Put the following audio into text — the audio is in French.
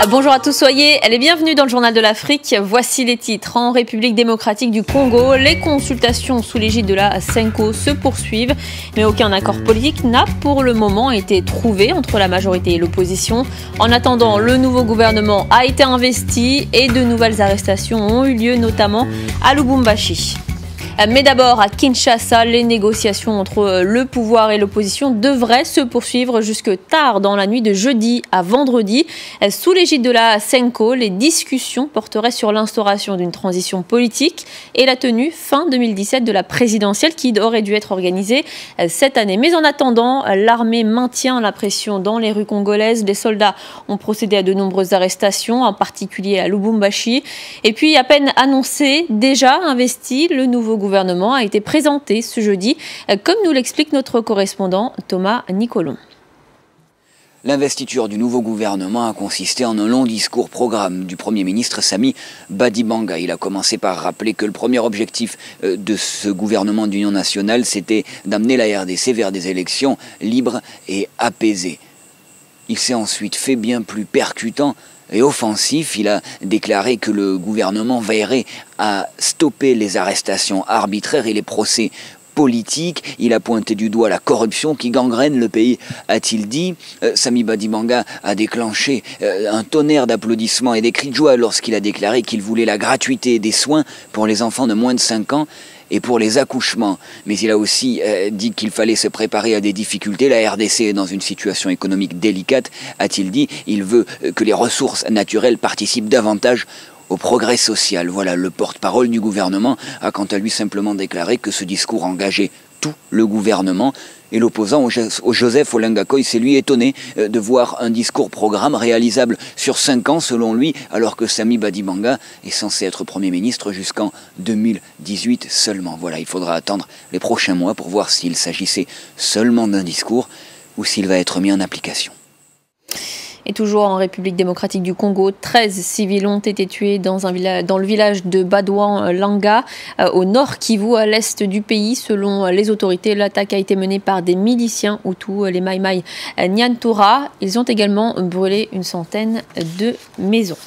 Bonjour à tous, soyez les bienvenus dans le Journal de l'Afrique. Voici les titres. En République démocratique du Congo, les consultations sous l'égide de la CENCO se poursuivent, mais aucun accord politique n'a pour le moment été trouvé entre la majorité et l'opposition. En attendant, le nouveau gouvernement a été investi et de nouvelles arrestations ont eu lieu, notamment à Lubumbashi. Mais d'abord, à Kinshasa, les négociations entre le pouvoir et l'opposition devraient se poursuivre jusque tard dans la nuit de jeudi à vendredi. Sous l'égide de la CENCO, les discussions porteraient sur l'instauration d'une transition politique et la tenue fin 2017 de la présidentielle qui aurait dû être organisée cette année. Mais en attendant, l'armée maintient la pression dans les rues congolaises. Les soldats ont procédé à de nombreuses arrestations, en particulier à Lubumbashi. Et puis, à peine annoncé, déjà investi, le nouveau gouvernement a été présenté ce jeudi, comme nous l'explique notre correspondant Thomas Nicolon. L'investiture du nouveau gouvernement a consisté en un long discours-programme du Premier ministre Sami Badibanga. Il a commencé par rappeler que le premier objectif de ce gouvernement d'union nationale, c'était d'amener la RDC vers des élections libres et apaisées. Il s'est ensuite fait bien plus percutant et offensif. Il a déclaré que le gouvernement veillerait à stopper les arrestations arbitraires et les procès politiques. Il a pointé du doigt la corruption qui gangrène le pays, a-t-il dit. Sami Badibanga a déclenché un tonnerre d'applaudissements et des cris de joie lorsqu'il a déclaré qu'il voulait la gratuité des soins pour les enfants de moins de 5 ans et pour les accouchements. Mais il a aussi dit qu'il fallait se préparer à des difficultés. La RDC est dans une situation économique délicate, a-t-il dit. Il veut que les ressources naturelles participent davantage au progrès social. Voilà, le porte-parole du gouvernement a quant à lui simplement déclaré que ce discours engageait tout le gouvernement. Et l'opposant au Joseph Olenga-Koy s'est lui étonné de voir un discours-programme réalisable sur 5 ans selon lui, alors que Sami Badibanga est censé être Premier ministre jusqu'en 2018 seulement. Voilà, il faudra attendre les prochains mois pour voir s'il s'agissait seulement d'un discours ou s'il va être mis en application. Et toujours en République démocratique du Congo, 13 civils ont été tués dans le village de Badouan-Langa, au nord Kivu, à l'est du pays. Selon les autorités, l'attaque a été menée par des miliciens Hutus, les Maï-Maï Nyantura. Ils ont également brûlé une centaine de maisons.